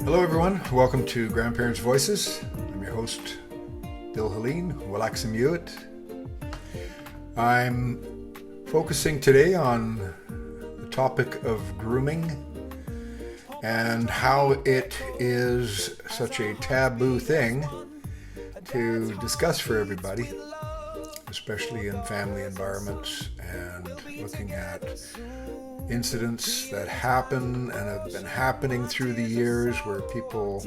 Hello everyone, welcome to Grandparents Voices. I'm your host, Bill Helene, Walaxim. I'm focusing today on the topic of grooming and how it is such a taboo thing to discuss for everybody, especially in family environments, and looking at incidents that happen and have been happening through the years where people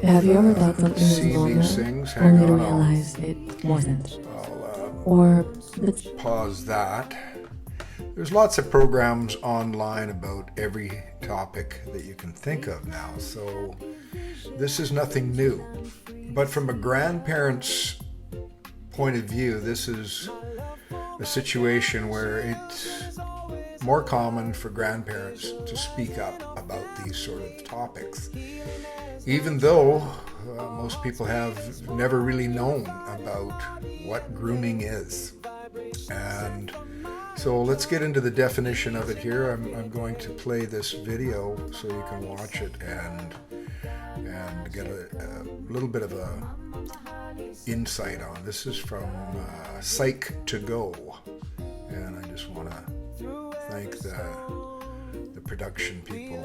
have you ever thought something was seen normal, these things. only to realize it wasn't? Or Pause that. There's lots of programs online about every topic that you can think of now, so this is nothing new. But from a grandparent's point of view, this is a situation where it's more common for grandparents to speak up about these sort of topics, even though most people have never really known about what grooming is. And so let's get into the definition of it here. I'm going to play this video so you can watch it and get a little bit of a insight on. This is from Psych2Go, and I just want to thank the production people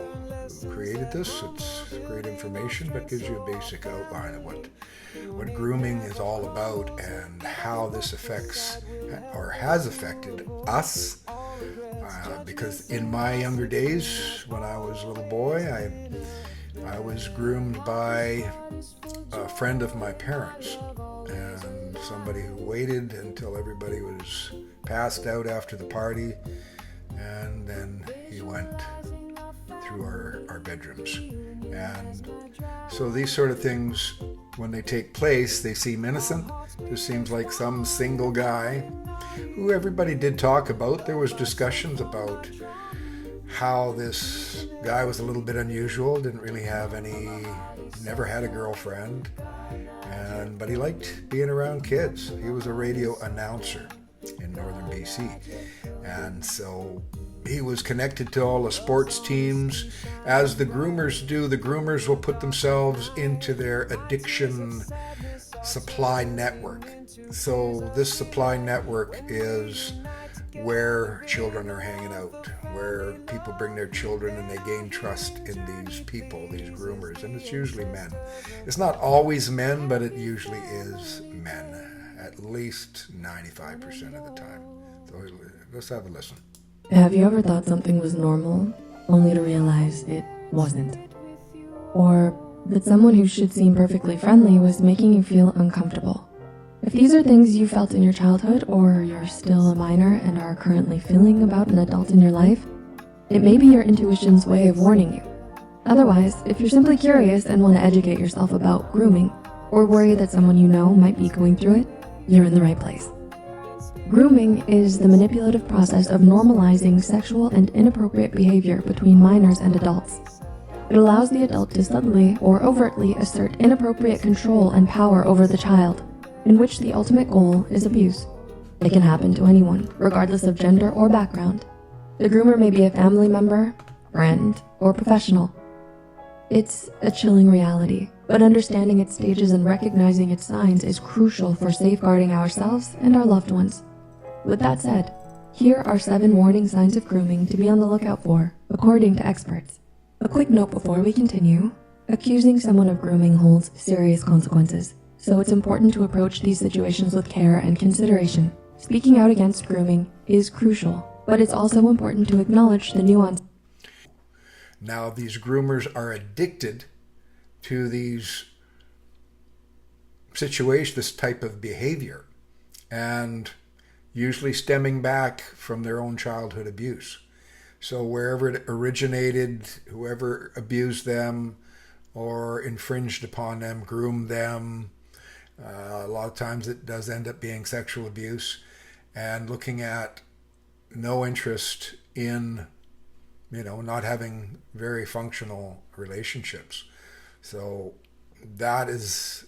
who created this. It's great information, but gives you a basic outline of what grooming is all about and how this affects or has affected us. Because in my younger days, when I was a little boy, I was groomed by a friend of my parents, and somebody who waited until everybody was passed out after the party, and then he went through our bedrooms. And so these sort of things, when they take place, they seem innocent. Just seems like some single guy who everybody did talk about. There was discussions about how this guy was a little bit unusual, didn't really have never had a girlfriend, but he liked being around kids. He was a radio announcer in northern BC, and so he was connected to all the sports teams. As the groomers do, the groomers will put themselves into their addiction supply network. So this supply network is where children are hanging out, where people bring their children and they gain trust in these people, these groomers, and it's usually men. It's not always men, but it usually is men, at least 95% of the time. So let's have a listen. have you ever thought something was normal, only to realize it wasn't? Or that someone who should seem perfectly friendly was making you feel uncomfortable? If these are things you felt in your childhood, or you're still a minor and are currently feeling about an adult in your life, it may be your intuition's way of warning you. Otherwise, if you're simply curious and want to educate yourself about grooming, or worry that someone you know might be going through it, you're in the right place. Grooming is the manipulative process of normalizing sexual and inappropriate behavior between minors and adults. It allows the adult to subtly or overtly assert inappropriate control and power over the child, in which the ultimate goal is abuse. It can happen to anyone, regardless of gender or background. The groomer may be a family member, friend, or professional. It's a chilling reality, but understanding its stages and recognizing its signs is crucial for safeguarding ourselves and our loved ones. With that said, here are 7 warning signs of grooming to be on the lookout for, according to experts. A quick note before we continue: accusing someone of grooming holds serious consequences, so it's important to approach these situations with care and consideration. Speaking out against grooming is crucial, but it's also important to acknowledge the nuance. Now, these groomers are addicted to these situations, this type of behavior, and usually stemming back from their own childhood abuse. So wherever it originated, whoever abused them or infringed upon them, groomed them, a lot of times it does end up being sexual abuse, and looking at no interest in, not having very functional relationships. So that is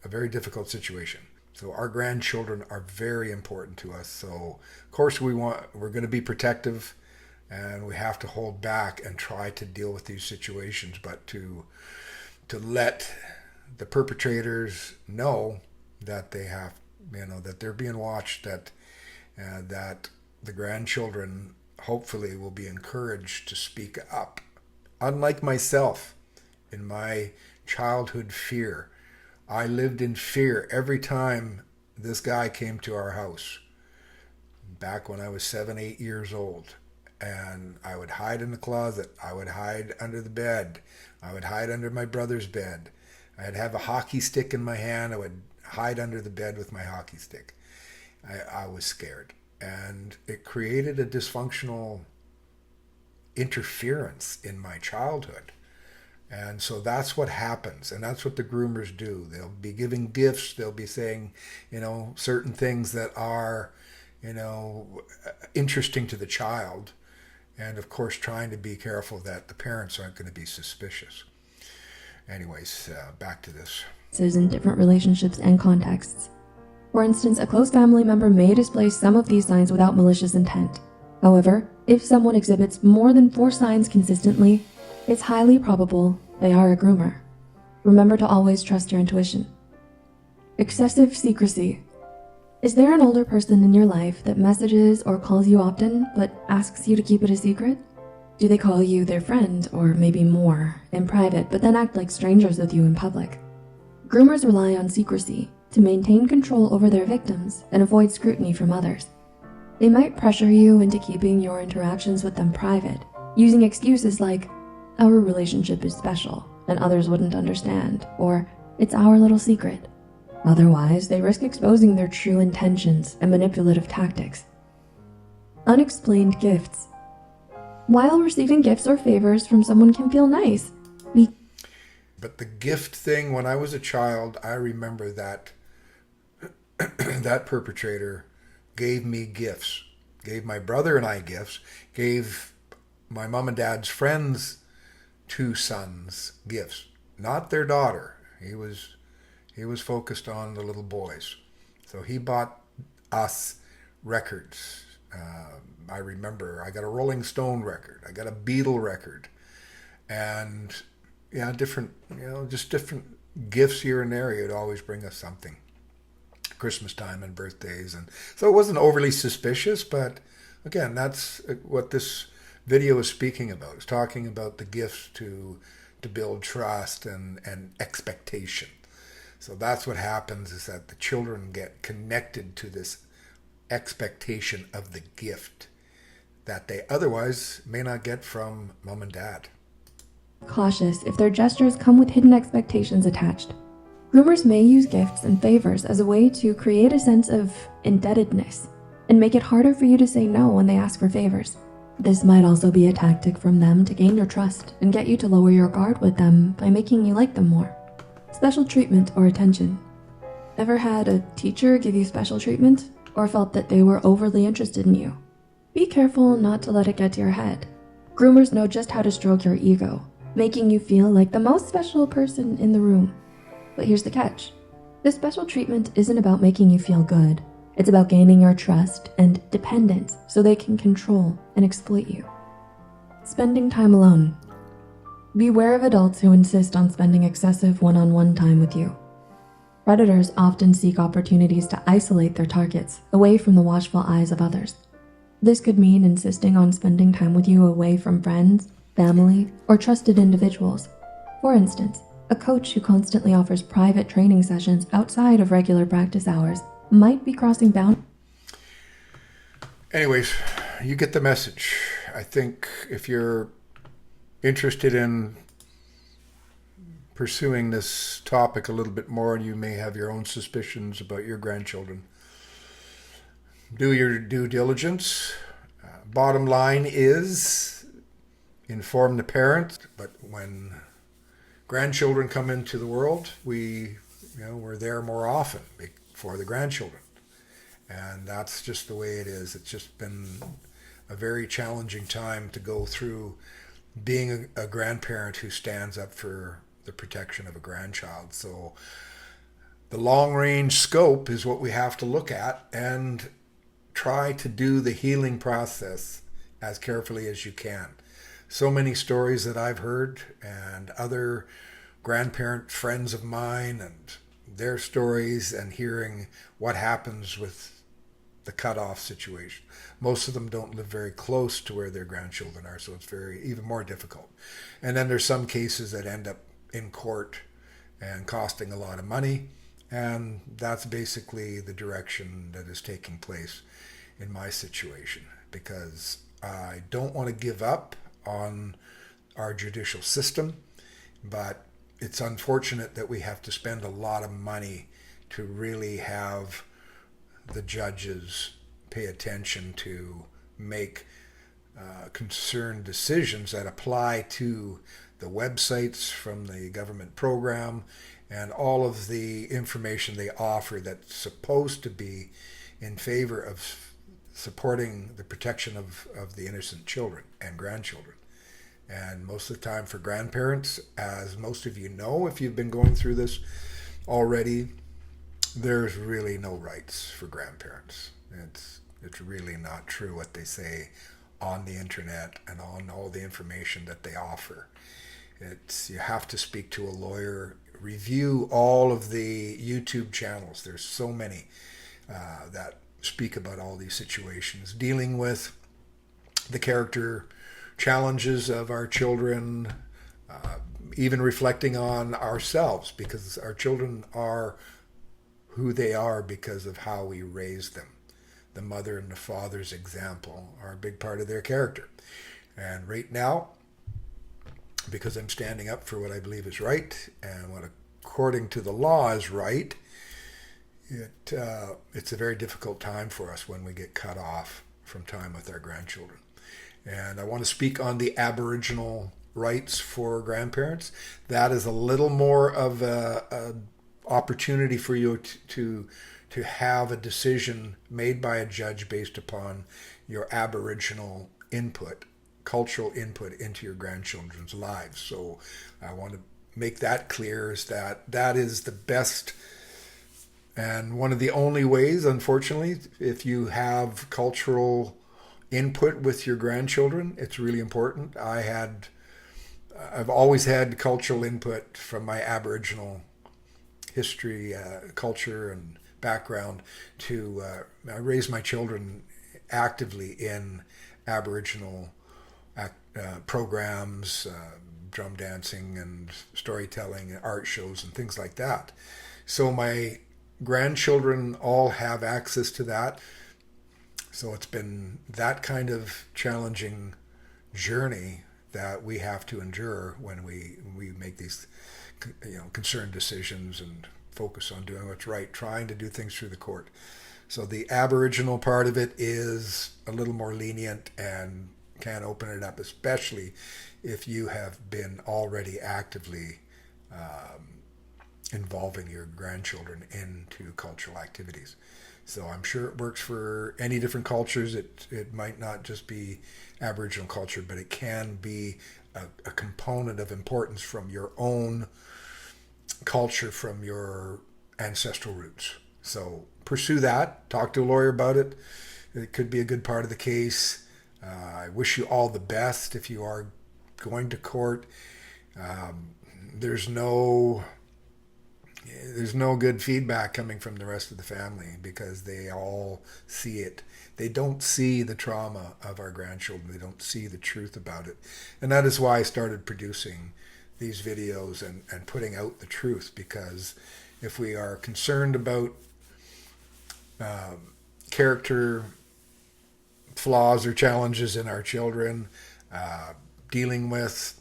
a very difficult situation. So our grandchildren are very important to us. So of course we're going to be protective And we have to hold back and try to deal with these situations, but to let the perpetrators know that they have, that they're being watched, that the grandchildren hopefully will be encouraged to speak up. Unlike myself, in my childhood fear, I lived in fear every time this guy came to our house back when I was 7, 8 years old. And I would hide in the closet. I would hide under the bed. I would hide under my brother's bed. I'd have a hockey stick in my hand. I would hide under the bed with my hockey stick. I was scared. And it created a dysfunctional interference in my childhood. And so that's what happens. And that's what the groomers do. They'll be giving gifts. They'll be saying, certain things that are, interesting to the child. And of course, trying to be careful that the parents aren't going to be suspicious. Anyways, back to this. In different relationships and contexts. For instance, a close family member may display some of these signs without malicious intent. However, if someone exhibits more than 4 signs consistently, it's highly probable they are a groomer. Remember to always trust your intuition. Excessive secrecy. Is there an older person in your life that messages or calls you often but asks you to keep it a secret? Do they call you their friend, or maybe more, in private, but then act like strangers with you in public? Groomers rely on secrecy to maintain control over their victims and avoid scrutiny from others. They might pressure you into keeping your interactions with them private, using excuses like, "Our relationship is special, and others wouldn't understand," or "It's our little secret." Otherwise, they risk exposing their true intentions and manipulative tactics. Unexplained gifts. While receiving gifts or favors from someone can feel nice, but the gift thing, when I was a child, I remember that that perpetrator gave me gifts, gave my brother and I gifts, gave my mom and dad's friends 2 sons gifts, not their daughter. He was focused on the little boys. So he bought us records. I remember I got a Rolling Stone record. I got a Beatle record. And different gifts here and there. He'd always bring us something. Christmas time and birthdays. And so it wasn't overly suspicious, but again, that's what this video is speaking about. It's talking about the gifts to build trust and expectation. So that's what happens, is that the children get connected to this expectation of the gift that they otherwise may not get from mom and dad. Cautious if their gestures come with hidden expectations attached. Groomers may use gifts and favors as a way to create a sense of indebtedness and make it harder for you to say no when they ask for favors. This might also be a tactic from them to gain your trust and get you to lower your guard with them by making you like them more. Special treatment or attention. Ever had a teacher give you special treatment or felt that they were overly interested in you? Be careful not to let it get to your head. Groomers know just how to stroke your ego, making you feel like the most special person in the room. But here's the catch. This special treatment isn't about making you feel good. It's about gaining your trust and dependence so they can control and exploit you. Spending time alone. Beware of adults who insist on spending excessive one-on-one time with you. Predators often seek opportunities to isolate their targets away from the watchful eyes of others. This could mean insisting on spending time with you away from friends, family, or trusted individuals. For instance, a coach who constantly offers private training sessions outside of regular practice hours might be crossing boundaries. Anyways, you get the message. I think if you're interested in pursuing this topic a little bit more, and you may have your own suspicions about your grandchildren, do your due diligence. Bottom line is inform the parent. But when grandchildren come into the world, we're there more often for the grandchildren, and that's just the way it is. It's just been a very challenging time to go through being a grandparent who stands up for the protection of a grandchild. So the long range scope is what we have to look at and try to do the healing process as carefully as you can. So many stories that I've heard, and other grandparent friends of mine, and their stories, and hearing what happens with the cutoff situation. Most of them don't live very close to where their grandchildren are, so it's even more difficult. And then there's some cases that end up in court and costing a lot of money, and that's basically the direction that is taking place in my situation, because I don't want to give up on our judicial system, but it's unfortunate that we have to spend a lot of money to really have the judges pay attention to make concerned decisions that apply to the websites from the government program and all of the information they offer that's supposed to be in favor of supporting the protection of the innocent children and grandchildren. And most of the time for grandparents, as most of you know if you've been going through this already, there's really no rights for grandparents. It's really not true what they say on the internet and on all the information that they offer. You have to speak to a lawyer, review all of the YouTube channels. There's so many that speak about all these situations, dealing with the character challenges of our children, even reflecting on ourselves, because our children are who they are because of how we raised them. The mother and the father's example are a big part of their character. And right now, because I'm standing up for what I believe is right and what according to the law is right, it's a very difficult time for us when we get cut off from time with our grandchildren. And I want to speak on the Aboriginal rights for grandparents. That is a little more of a opportunity for you to have a decision made by a judge based upon your Aboriginal input, cultural input into your grandchildren's lives. So I want to make that clear, is that is the best and one of the only ways, unfortunately, if you have cultural input with your grandchildren. It's really important. I've always had cultural input from my Aboriginal history, culture, and background. I raised my children actively in Aboriginal programs, drum dancing and storytelling and art shows and things like that. So my grandchildren all have access to that. So it's been that kind of challenging journey that we have to endure when we make these concerned decisions and focus on doing what's right, trying to do things through the court. So the Aboriginal part of it is a little more lenient and can open it up, especially if you have been already actively involving your grandchildren into cultural activities. So I'm sure it works for any different cultures. It might not just be Aboriginal culture, but it can be a component of importance from your own culture, from your ancestral roots. So pursue that. Talk to a lawyer about it. It could be a good part of the case. I wish you all the best if you are going to court. There's no good feedback coming from the rest of the family because they all see it. They don't see the trauma of our grandchildren. They don't see the truth about it. And that is why I started producing these videos and putting out the truth, because if we are concerned about character flaws or challenges in our children, dealing with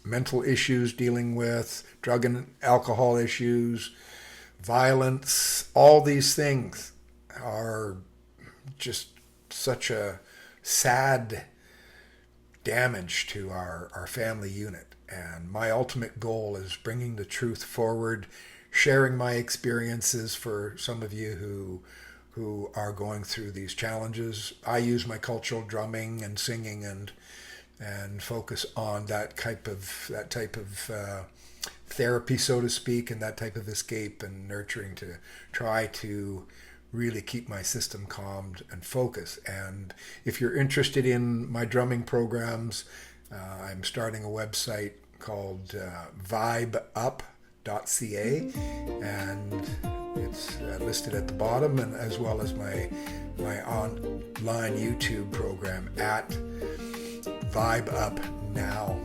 mental issues, dealing with drug and alcohol issues, violence, all these things are just such a sad damage to our family unit. And my ultimate goal is bringing the truth forward, sharing my experiences for some of you who are going through these challenges. I use my cultural drumming and singing and focus on that type of therapy, so to speak, and that type of escape and nurturing to try to really keep my system calmed and focused. And if you're interested in my drumming programs, I'm starting a website called vibeup.ca, and it's listed at the bottom, and as well as my online YouTube program at Vibe Up Now,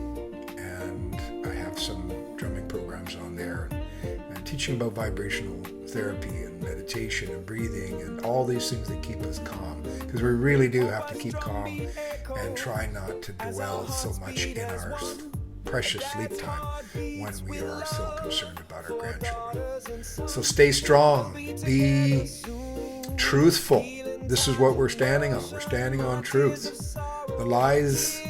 and I have some drumming programs on there and teaching about vibrational therapy and meditation and breathing and all these things that keep us calm, because we really do have to keep calm and try not to dwell so much in our precious sleep time when we are so concerned about our grandchildren. So stay strong, be truthful. This is what we're standing on. We're standing on truth. The lies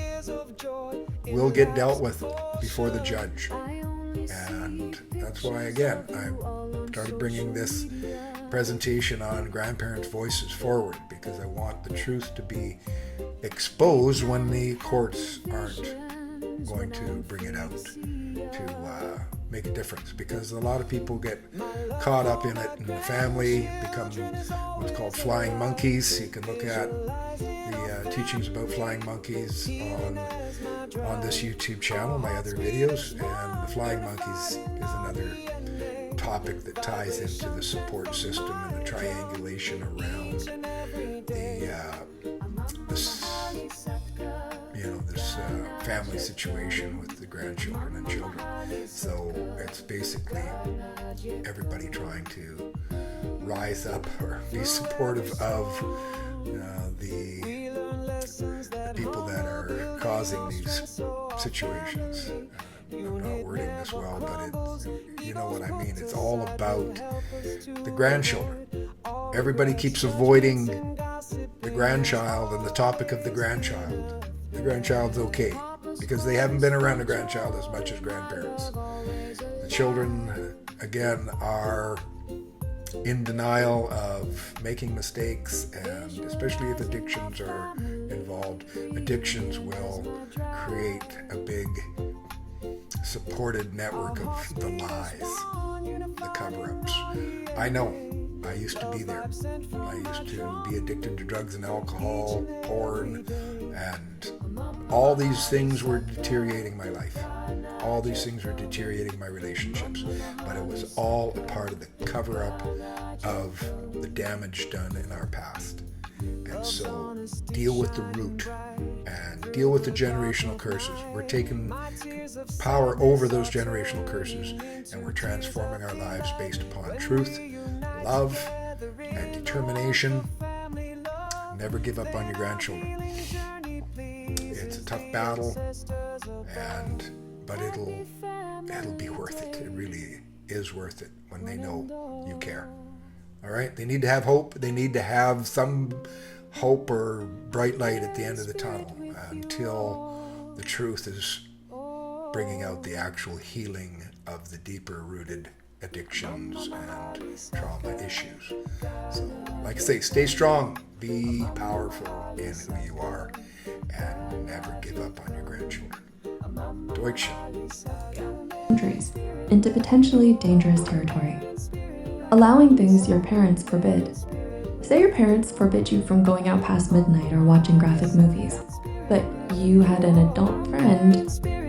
will get dealt with before the judge. And that's why, again, I started bringing this presentation on grandparents' voices forward, because I want the truth to be exposed when the courts aren't going to bring it out to make a difference, because a lot of people get caught up in it, and the family become what's called flying monkeys. You can look at the teachings about flying monkeys on this YouTube channel, my other videos, and the flying monkeys is another topic that ties into the support system and the triangulation around this family situation with the grandchildren and children. So it's basically everybody trying to rise up or be supportive of the people that are causing these situations. I'm not wording this well, but you know what I mean. It's all about the grandchildren. Everybody keeps avoiding the grandchild and the topic of the grandchild. The grandchild's okay, because they haven't been around the grandchild as much as grandparents. The children, again, are in denial of making mistakes, and especially if addictions are involved, addictions will create a big supported network of the lies, the cover-ups. I know. I used to be there. I used to be addicted to drugs and alcohol, porn, and all these things were deteriorating my life. All these things were deteriorating my relationships. But it was all a part of the cover-up of the damage done in our past. And so deal with the root and deal with the generational curses. We're taking power over those generational curses, and we're transforming our lives based upon truth, love, and determination. Never give up on your grandchildren. It's a tough battle, but it'll be worth it. It really is worth it when they know you care. All right? They need to have hope. They need to have some hope or bright light at the end of the tunnel until the truth is bringing out the actual healing of the deeper rooted addictions and trauma issues. So, like I say, stay strong, be powerful in who you are, and never give up on your grandchildren. Deutsch. Boundaries into potentially dangerous territory. Allowing things your parents forbid. Say your parents forbid you from going out past midnight or watching graphic movies, but you had an adult friend spirit.